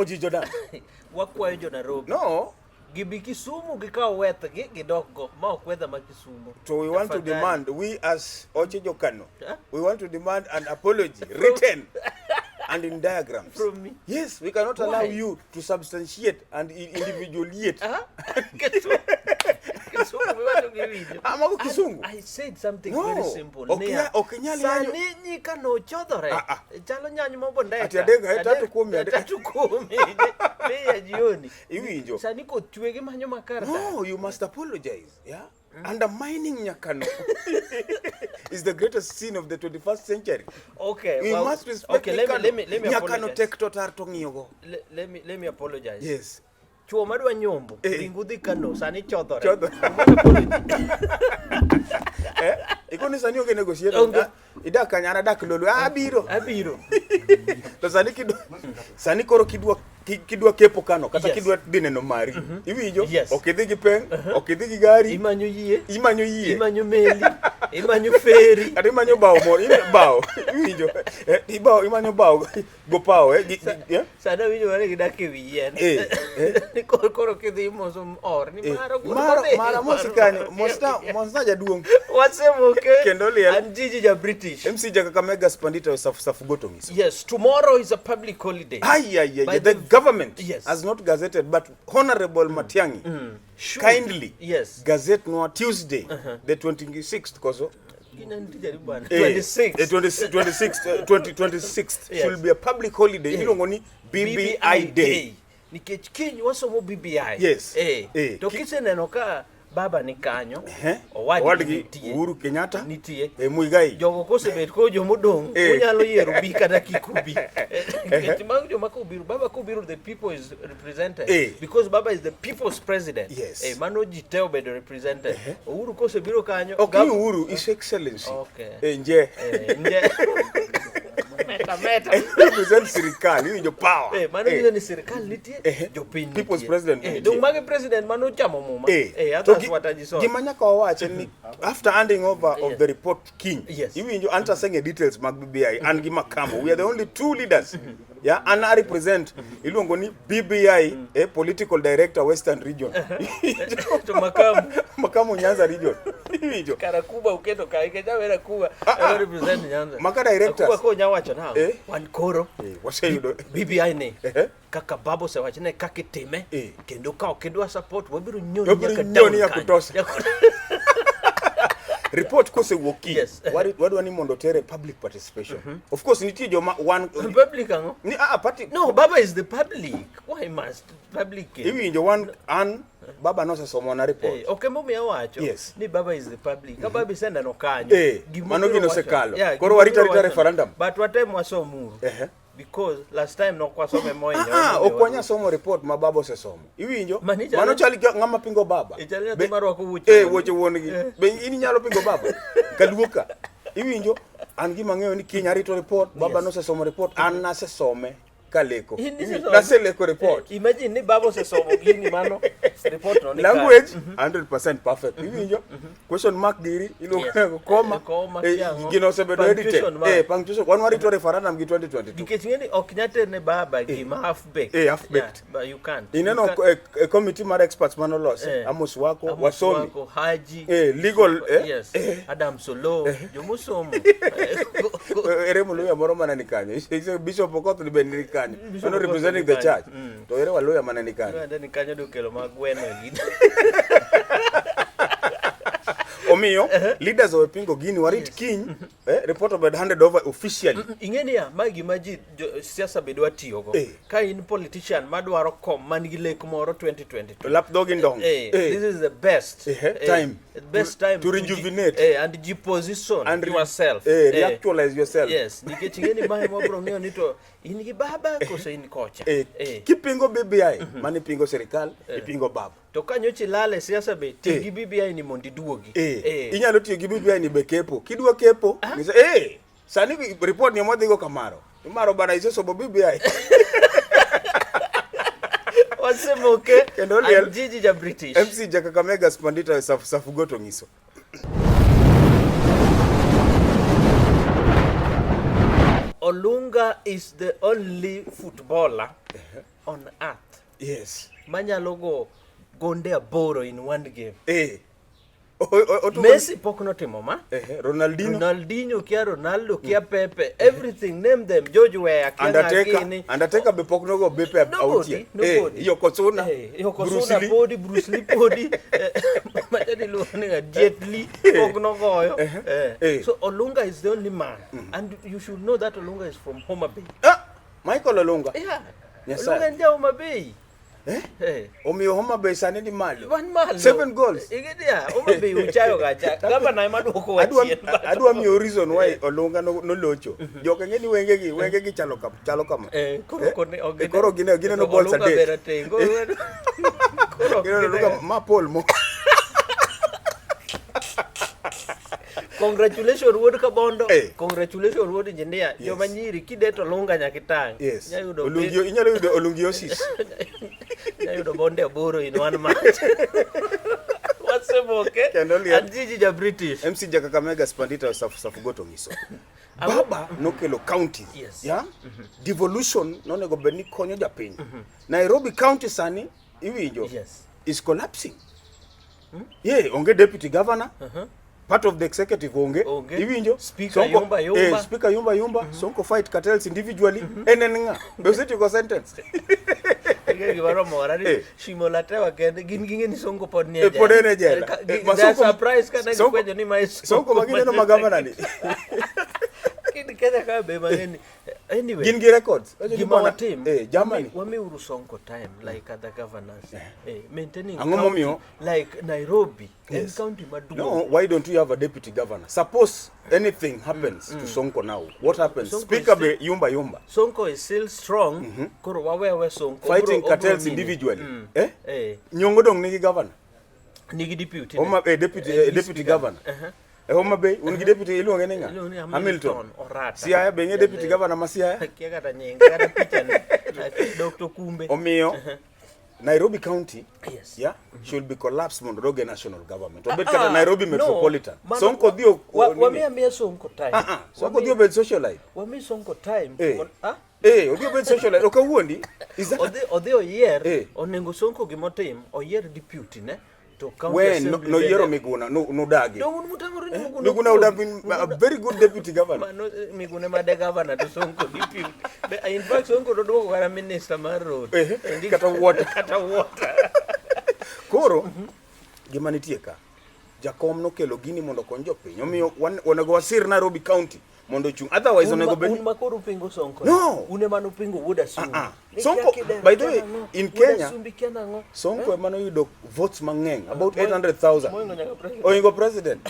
Ojijo dan. Wakwayo jo Nairobi. No. Gibi Kisumu gikaw wetha gidoko ma ok wedha ma Kisumu. So we want to demand, we as Ochijo Kano, we want to demand an apology written and in diagrams. From me? Yes, we cannot allow you to substantiate and individuate. I said something very simple. Sani kano chodore. Chalo nyanyo mabonde. Tatu kumi. Leya jioni. Iwinjo. Sani ko chwege manyo makarta. No, you must apologize. Yeah. Undermining Nyakano is the greatest sin of the 21st century. Okay, we must respect let me Nyakano tek totar tongiyogo. Let me apologize. Yes. Chuo madwa nyombo ringudhi Kano sani chodore. Ikoni sani oge negotiate. Ida kanyana dak Lolwe abiro. To sani koro kidwa kepo Kano kata kidwa dineno mari. Iwinjo? Okidhi gi peng, okidhi gi gari. Imanyo yie. Imanyo meli. Imanyo feri. Ati imanyo bao moro, bao. Iwinjo? Imanyo bao go pao Sada winjo wale gidak e wien. Ni koro kidhi moso or ni mara mosikani mosna jaduong. Osemoke. Kendo liel. And Gigi ja British. MC Kakamega Spandita safu gotongiso. Yes, tomorrow is a public holiday. The government has not gazetted, but Honorable Matiangi kindly gazette no Tuesday, the 26th, koso. 26th should be a public holiday. Ilongoni BBI Day. Nikech kiny wasomo BBI. Yes. To kiseneno ka baba ni kanyo, owadgi Uhuru Kenyatta nitie, Muigai. Jogo kosebet ko jomodong, unyalo yiero bi kata kikubi. Nikech mag joma kobiru, baba kobiru, the people is represented. Because baba is the people's president. Yes. Mano jite obedo represented. Uhuru kosebiro kanyo. Okay, Uhuru, His Excellency. Okay. Nje. Meta. Represent Sirikal, you your power. Mano ni Sirikal nitie, jopiny. People's president. Dong mage president mano chamo muma. That's what I just saw. Gimanya ka wache ni after handing over of the report King. You answer saying details mag BBI and Gimakamo. We are the only two leaders. Yeah, and I represent Ilongoni BBI, a political director Western region. To Makamu Nyanza region. Karakuba uketo kaikeja wera kuba. I represent Nyanza. Maka directors. Kuba ko nyawacho now. Wan koro. What say you do? BBI ne. Kaka babo se wachne kakitime. Kendo ka okendwa support wabiro nyoni ya kutosa. Report kose woki. What do mondo tere public participation? Of course niti joma one public ango? Ni party. No, baba is the public. Why must public? Iwi njo one and baba no se somo na report. Okay, mumi awacho. Ni baba is the public. Ka baba senda no kanyo. Mano gino se kalo. Koro warita referendum. But what time wasomuru? Because last time no kwa some moyo. Okwanya somo report mababo se somo. Iwinjo? Mano chali ngama pingo baba. Ichali na maro ko wuche. Wuche wongi. Be ini nyalo pingo baba. Kaluoka. Iwinjo? An gima ng'eyo ni Kenya rito report, baba no se somo report, an na se some kaleko. Na se leko report. Imagine ni baba se somo gini mano report no ni. Language 100% perfect. Iwinjo? Question mark diri, ilo koma. Gino se bedo edited. Punctuation. One warito referendum gi 2022. Dikechingeni oknyate ne baba gima half baked. Half baked. But you can't. Ineno a committee mar experts manolose. Amos wako, wasomi. Haji. Legal. Yes. Adam Solo. Jomusomo. Eremo lawyer moro manani kanyo. He's a bishop Okoth ni benirika. You're not representing the church. To ere waloya manani kanyo. Ndani kanyo do kelo magweno gidi. Omiyo leaders of Pingo Gini warit King report about handed over officially. Ingeni ya magi maji siasa bedwa tiyogo. Ka in politician madwaro kom manigi lek moro 2022. Lapdog indong. This is the best time. Best time to rejuvenate and deposition and yourself. Reactualize yourself. Yes. Nikech ingeni mahe mobro ng'eyo ni to in gi baba koso in kocha. Kipingo BBI mani pingo serikal, ipingo baba. To kanyo chilale siasa be tigi BBI ni mondi duogi. Inyalo tiyo gi BBI ni be kepo. Kidwa kepo, ngisa sani report ni modhi go kamaro. Imaro bana iseso bo BBI. Osemoke and Gigi ja British. MC Kakamega Spandita safu gotongiso. Olunga is the only footballer on earth. Yes. Manyalo go gonde 8 in one game. Messi pok notimo ma. Ronaldinho kia Ronaldo, kia Pepe, everything, name them. George Weah, Undertaker be pok nogo bepe autie. Yokozuna, Bruce Lee podi, Machadi Luoninga, Jet Li, pok nogoyo. So Olunga is the only man. And you should know that Olunga is from Homa Bay. Michael Olunga? Yeah. Olunga nja Homa Bay. Omiyo Homa Bay sani ni malo. 7 goals. Igedia, Homa Bay uchayo gacha. Kama na imadu ko wachien. Adwa miyo reason why Olunga no locho. Joka ngeni wengegi chalo kama. Koro gine no balls Olunga bera tengo. Gine no ma Paul mo. Congratulations Wood Kabondo. Congratulations Wood Engineer. Yo manyiri kideto Olunga nyakitang. Yes. Inyalo yudo Olungiosis. Nyayudo bonde 8 in one match. Osemoke. And Gigi ja British. MC Jakakamega Spandita safugoto ngiso. Baba nokelo county. Yes. Yeah? Devolution nonego bedni konyo japiny. Nairobi County sani iwinjo. Yes. Is collapsing. Yeah, onge deputy governor. Part of the executive onge. Iwinjo. Speaker yumba. Speaker yumba. Sonko fight cartels individually. Enenga. Besiti ko sentence. Givaro morari shimolatewa kende gin ni Sonko pod nie jela. Pod nie jela. Masoko surprise kana kwenye ni maestro. Sonko magine no magavana ni. Kidi kenya ka be mangeni. Anyway. Gin gi records. Gimawa team. Germany. Wame uru Sonko time like other governors. Maintaining county like Nairobi and county maduong. No, why don't you have a deputy governor? Suppose anything happens to Sonko now. What happens? Sonko Speaker be yumba. Sonko is still strong. Koro wawe Sonko. Fighting cartels individually. Nyongo dong nigi governor. Nigi deputy. Deputy governor. Homa Bay, ungi deputy iluonge ninga? Hamilton. Siaya benye deputy governor ma Siaya? Kia kata nyenge, kata picha ni. Dr. Kumbe. Omiyo, Nairobi County, should be collapsed Monroge national government. Obet kata Nairobi Metropolitan. Sonko dio... Wame Sonko time. Sonko dio bed socialite. Wame Sonko time. Odio bed socialite. Oka huondi? Ode oyer, onengo Sonko gimotim, oyer deputy ne? When no yero Miguna no dagi. Miguna would have been a very good deputy governor. Miguna made governor to Sonko deputy. In fact Sonko do go minister mar road. Kata water. Koro gimanitieka. Jakom no kelo gini mondo konjo piny. Omiyo onego wasir Nairobi County mondo chung. Otherwise onego be makoro pingo Sonko. No. Une mano pingo woda sumbi. Sonko, by the way, in Kenya, Sonko emano yudo votes mang'eny, about 800,000. Oingo president.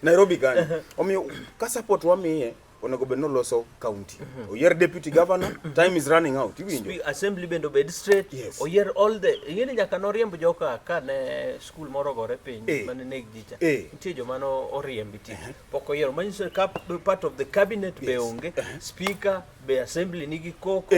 Nairobi gani. Omiyo ka support wamiye onego be no loso county. Oyer deputy governor, time is running out. Assembly bendo bed straight. Yes. Oyer all the yene nyaka no riembo joka ka ne school moro gore piny mane neg dicha. Nitie joma no oriembi ti. Pok oyer manyiso part of the cabinet be onge, speaker be assembly nigi koko.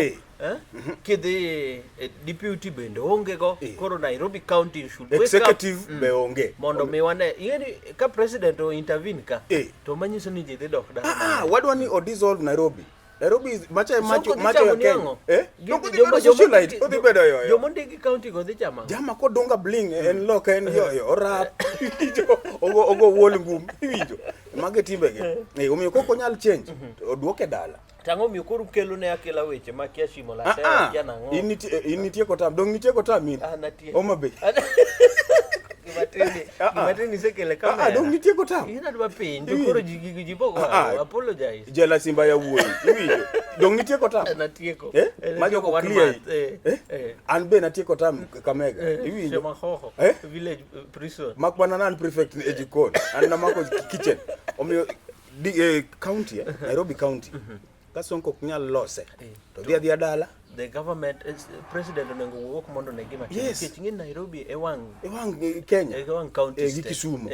Kidhi deputy bende onge go. Koro Nairobi County should wake executive up. Be onge. Mondo miwane yene ka president o intervene ka. To manyiso ni jidhi dok da. Wadwani o dissolve Nairobi. Nairobi is macho ya Kenya. Odi bedo yo. Jomondigi county go dhi chama. Jama ko donga bling en loka en yo rap. Ogo wol ngum. Iwinjo. Mage timbe ge. Omiyo koko nyal change. Oduoke dala. Tango mi kuru kelo ne akela weche makia shimo la tera kia nango. Initie ko tam. Dong nitie ko tam min. Natie. Homa Bay. Gimateni sekele kamera. Dong nitie ko tam. Ina dwa piny. Dokoro jigijibogo. Apologize. Jela simba ya wuoyi. Iwinjo. Dong nitie ko tam. Natie ko. Majo ko clear. An be natie ko tam Kamega. Iwinjo. Shema hoho. Village prison. Makbana nan prefect ni ejikon. An na mako kitchen. Omiyo county, Nairobi County. Sonko kunyal lose. To dia dala. The government president onengo wuok mondo ne gima yes. Nairobi ewang Kenya ewang county Kisumu.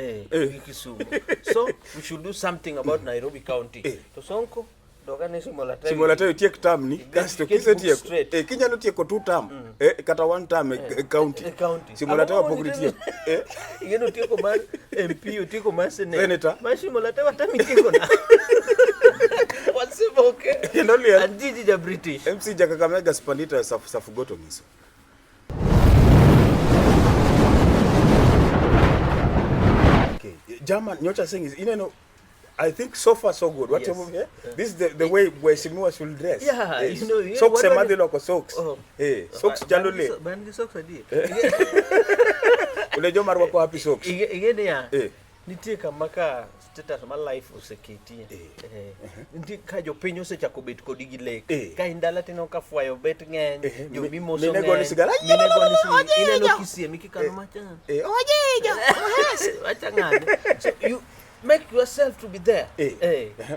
Kisumu. So we should do something about Nairobi County. To Sonko dogane simolatayo tiek tam ni kasto kisetieko kinyalo tieko 2 term kata 1 term county simolatayo pokri tiek igeno tieko mar MP tieko mar senator simolatayo tamitieko na Osemoke. Kendo liel. And Gigi ja British. MC Jakakamega Spandita safugoto miso. Okay. German, nyocha saying is, you know, I think so far so good. What Yes. This is the way Weshimiwa should dress. Yeah, yes. you know, Socks semadi loko socks. Oh. Socks jalole. Bandi socks adi. Ulejo marwako happy socks. Igene ya. Nitie kama ka status ma life oseketie. Nitie ka jopiny osechako bet kodi gi lek. Ka indala tino ka fwayo bet ng'eny, jo mimoso ng'eny. Mine goni sigara. Ineno kisiem ikikano machan. Oje. Wacha ng'ane. So you make yourself to be there.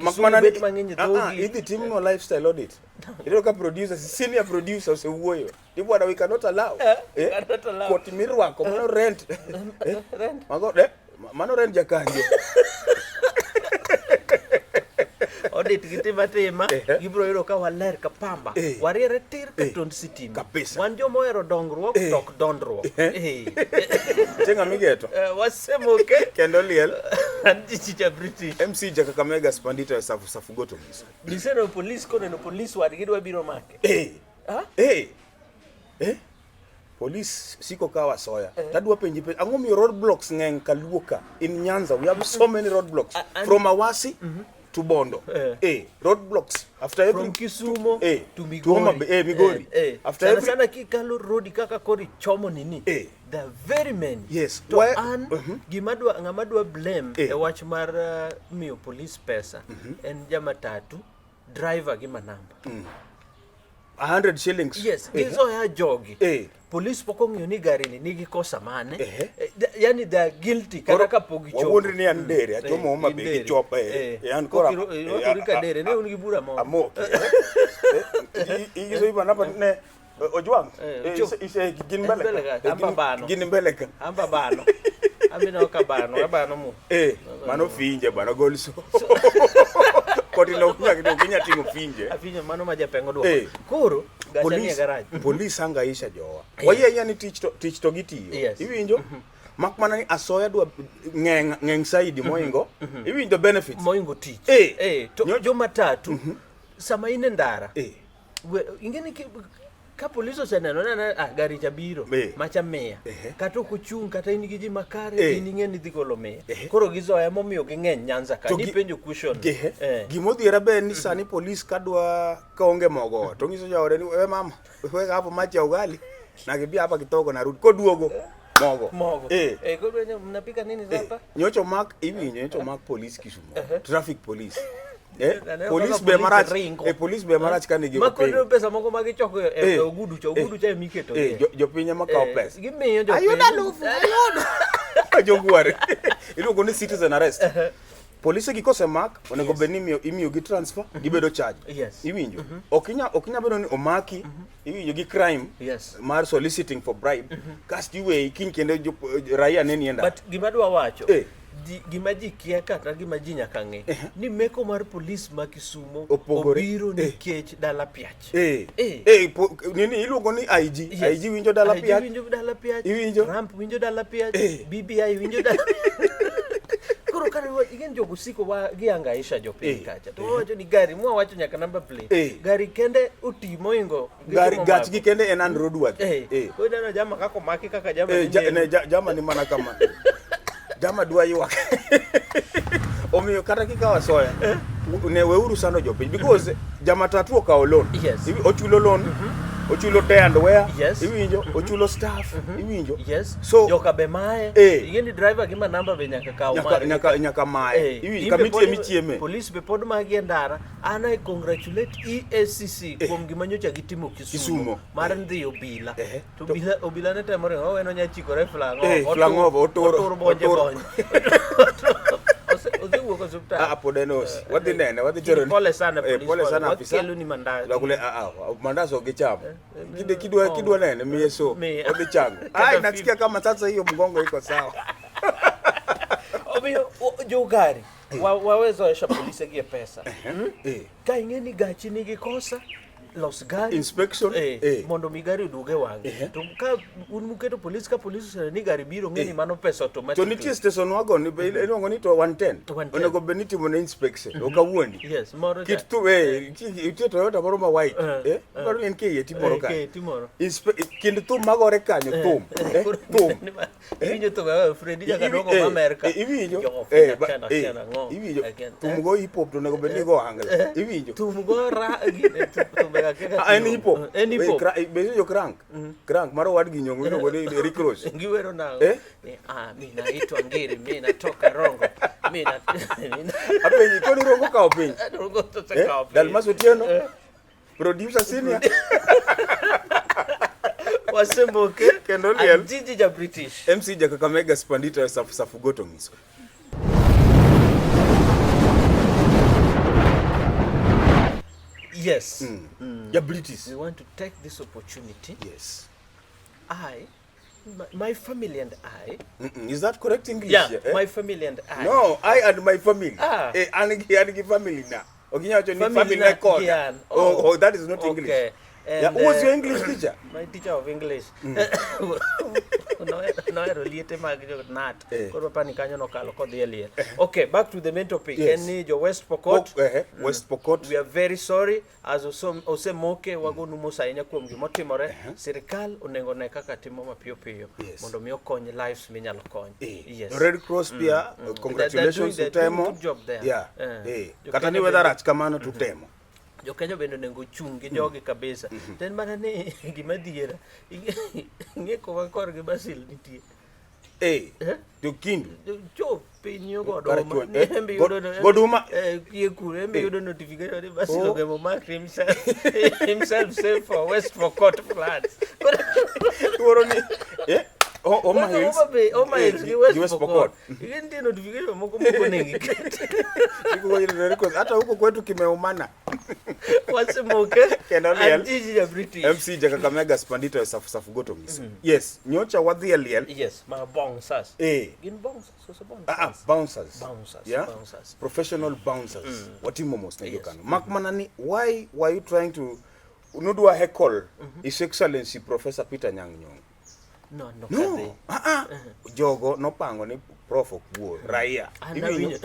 Makmana bet mang'eny thogi. Idi team no lifestyle audit. Ilo ka producer, senior producer osewuoyo. Ibwana we cannot allow. Cannot allow. Koti mirwako mano rent. Rent. Mago mano rent jakanje. Audit gitimatema gibro yero ka waler ka pamba. Wariere tir ka tond sitima. Kabisa. Wan jomo ero dongruok tok dondruok. Tenga migeto. Osemoke Kendo liel. and Gigi ja British. MC Jakakamega Spandita safugoto miso. Diseno police kono no police wad gidwa biro make. Police siko kawa soya. Tadwa penji ang'o mi roadblocks ng'eng kaluoka in Nyanza. We have so many roadblocks from Awasi to Bondo. Roadblocks after every From Kisumo to Migori. After every sana kikalo road kaka kori chomo nini. There are very many. Yes. To an ngamadwa blame e wach mar miyo police pesa en jamatatu driver gi manamba. 100 shillings. Yes, gizo ya jogi. Police poko ng'iyo ni gari ni nigi kosa mane. Yani they are guilty kana ka pogi chopo. Wawuondre ni an dere atomo oma be gi chopa an kora. Ka dere ne un gi bura mo. Amoke. Igizo iba napa ne Ojwang. Ise ginbeleka. Ginbeleka. Amba bano. Amino ka bano, abano mo. Mano finje bano golso. Koti no kunya tingo finje. Afinje mano majapengo do. Koro gachani garage. Police anga isha jowa. Waye yani tich to gitiyo. Iwinjo? Makmana ni asoya dwa ngeng saidi moingo. Iwinjo benefits. Moingo tich. To joma tatu sama ine ndara. Ingeni ka police oseneno na gari cha biro macha meya kata kuchung kata in gi ji makare in ng'eni dhi golo meya koro gizoya momiyo ging'eny Nyanza ka ni penjo question gimodhiera be ni sani police kadwa kaonge mogo to ngiso jaore ni we mama we hapo macha ugali na gibia hapa kitoko na rudi koduogo mogo koro mnapika nini hapa nyocho mark police Kisumu traffic police police be marach police be marach kan gi makodo pesa moko magichoko ogudu cha miketo jo pinye makao pesa gimiyo jo ayuda lufu jogware iluongo ni citizen arrest police gikose mark onego benimio imiyo gi transfer gibedo charge iwinjo okinya bedo ni omaki iwinjo gi crime mar soliciting for bribe cast iwe kin kendo raia neni enda but gimadwa wacho gima ji kia kata gima ji nyaka ng'e ni meko mar police ma Kisumo obiro nikech dala piach nini iluongo ni IG winjo dala piach iwinjo Trump winjo dala piach BBI winjo dala koro kana igen jogo siko wa giangaisha jopiny kacha to wacho ni gari mwa wacho nyaka number plate gari kende utimo ingo gari gach gi kende en and road work ko dano jama kako maki kaka jama jama ni mana kama jama dwa ywak omiyo kata kikawa soya ne weuru sano jopiny because jama tatu okawo loan ochulo loan ochulo day and wear iwinjo ochulo staff iwinjo so joka be mae igeni driver gima namba be nyaka kawo nyaka mae iwinjo kamiti michieme police be pod magi ndara ana I congratulate EPSD kuom gima nyocha gitimo Kisumo mar ndhiyo obila to obila ne temore oweno nyachikore flango otor bonje Osewu ko subta. Podenos. Wadhi nene, wadhi tero. Pole sana police. Pole sana afisa. Kelo ni mandazi. Lakule mandazi ogechama. Kidwa nene mieso. Wadhi chango. Nasikia kama sasa hiyo mgongo iko sawa. Obiyo jogari. Waweza esha polisi gie pesa. Ka ingeni gachi nigi kosa los gari inspection mondo mi gari duge wang'e. To ka un muketo polis, ka polis ni gari biro ng'eni mano pesa automatic. To nitie station wago ni iluongo ni to 110 onego bed ni timo ne inspection o kawuondi. Yes, moro kit tu itie Toyota moro ma white baro en ke yeti moro ka kind thum magore kanyo thum iwinjo thum Fredi jaka dongo ma Amerika iwinjo iwinjo thum go hip hop to nego bed ni go angla iwinjo thum go thum ga kaka en hip hop bezo crank maro wadgi nyongo iluongo ni Rick Ross ngiwero nao mimi naitwa Ngiri, mimi natoka Rongo, mimi apenyi koni Rongo ka openyi Rongo to ka openyi Dalmas Otieno producer senior Osemoke kendo liel Jiji ja British MC ja Kakamega Spandito safu goto ngiso. Yes. Ja British. We want to take this opportunity. Yes. My family and I. Is that correct English? Yeah, my family and I. No, I and my family. And family na. Oginyacho ni family like God. Oh, that is not English. Okay. Yeah, who was your English teacher? My teacher of English. No, reliate magjo nat. Koro pani kanyo no kalo kodhi elie. Okay, back to the main topic. Eni jo West Pokot. West Pokot. We are very sorry as Osemoke wagonu musainya kuom gimotimore. Sirikal onengo ne kaka timo mapiyo piyo mondo mi okony lives minyalo kony. Yes. Red Cross pia congratulations to Temo. Good job there. Yeah. Kata ni whether rach kamano to Temo. Jo Kenya bende nengo chung gi jogi kabisa. Ten mana ne gima diera. Nge ko wakor gi Basil nitie. To Kindu. Jo pinyo godoma. Embe goduma. Ye kure embe yodo notification de Basil ogemo mark himself safe for West Pokot floods. Tuoro ni Oma Hills West Pokot. Igenti notification moko nengi. Iko ile hata huko kwetu kimeumana. Osemoke and Jiji ja British. MC ja Kakamega Spandito safu goto ngiso. Yes, nyocha wadhi eliel. Yes, ma bouncers. Gin bouncers, bouncers. Yeah? Bouncers. Professional bouncers. Watimo most na yokano. Makmanani, why were you trying to unudwa heckle His Excellency Professor Peter Nyang'? No. Jogo nopango ni prof okuo raia.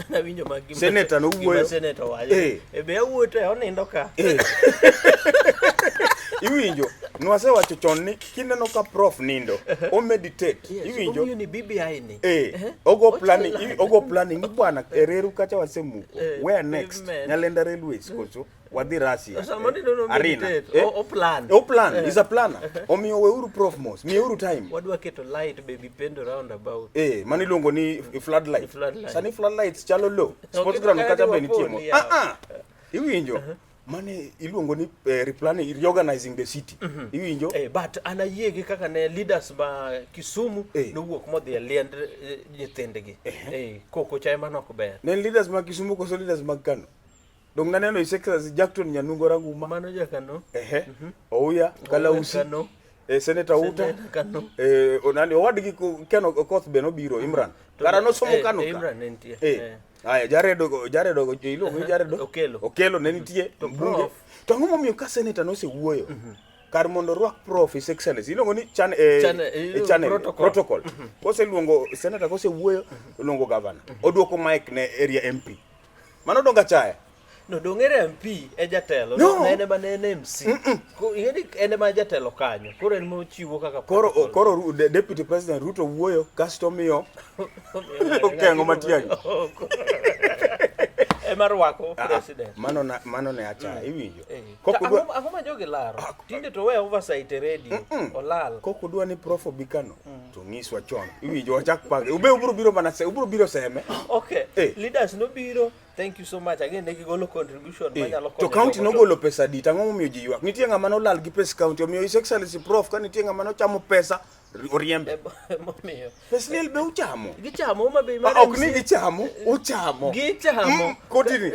Nawinjo magi. Senator no wuoyo. Senator waje. Be awuoto onindo ka. Iwinjo nwase wacho chon ni kineno ka prof nindo o meditate iwinjo ni BBI ni ogo planning ni bwana ereru kacha wasemuko where next Nyalenda Railways koso wadhi Russia arena o plan is a planner omiyo weuru prof mos miyeuru time wadwa keto light baby pendo round about mani luongo ni floodlight sani floodlights chalo low sports ground kacha be nitie iwinjo mane iluongo ni replanning, reorganizing the city. Iwinjo? But anayege kaka ne leaders ba Kisumu no wuok modhi liend nyithindgi. Koko chai manok ber. Ne leaders ma Kisumu koso leaders mag Kano. Dong naneno His Excellency Jackton Nyanungo Ranguma. Mano ja Kano. Ouya Kalausi. Senator Uta. Kano. Onani owadgi Kano Koth be no biro Imran. Kara no somo Kano. Imran entie. Aya jaredo iluongo jaredo okelo ne nitie to prof to ngomo miyo ka senator no se wuoyo kar mondo rwak prof His Excellency iluongo ni channel protocol kose luongo senator kose wuoyo luongo governor odwoko mic ne area MP mano donga chaya no dongere MP e jatelo nene manene MC ko ingeni ene ma jatelo kanyo koro en mo chiwo kaka koro deputy president Ruto wuoyo kasto miyo okengo matiaji marwako president mano ne acha iwinjo kokudwa afoma joge laro tinde to we oversight radio olal kokudwa ni prof Bikano to ngiswa chon iwinjo wachak page ubiro biro mana ubiro biro seme okay leaders no biro. Thank you so much again. Neki golo contribution manyalo konyo. To county no golo pesa di tango miyo ji ywak. Nitie ngama no lal gi pesa county omiyo His Excellency prof ka nitie ngama no chamo pesa oriembe. Momiyo. Pesa lel be uchamo. Gichamo ma be mare. Ok ni gichamo, uchamo. Gichamo. Kotini.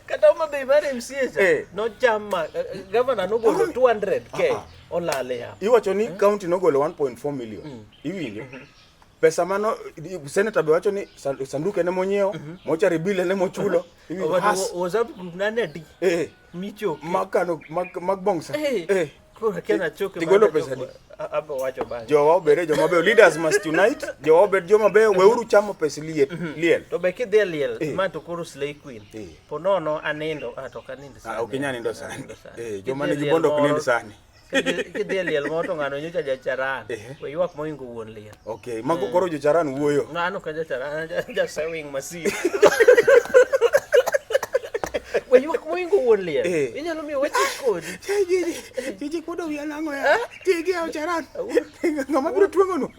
Kata ma be mare MCA no chama. Governor no golo 200k olale ya. Iwacho ni county no golo 1.4 million. Iwinjo. pesa mano senator be wacho ni sanduke ne monyeo, mochari bile ne mochulo. WhatsApp group nane di. Micho. Makano mag bongsa. Kora kena choke. Tigolo pesa di. Abo wacho bang. Jowa obere joma be leaders must unite. Jowa obere joma be weuru chamo pesa liel. To be kidhi liel ma to koro slay queen. Ponono anindo to kanindo sani. Okinyani ndo sani. Joma ne gibondo kunind sani. Kidhi liel mo to ngano nyocha jacharan. We ywak moingo wuon liel. Okay, mago koro jocharan wuoyo. Ngano ka jacharan sewing machine. We ywak moingo wuon liel. Inyalo miyo weche kodi. Jiji kodo wiya nango ya. Tigi jocharan. Ngama biro tuongonu.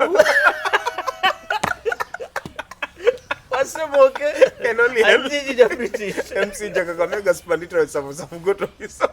Osemoke. Keno liel. Antiji ja British. MC Jaka Kamega Spandito safu goto hizo.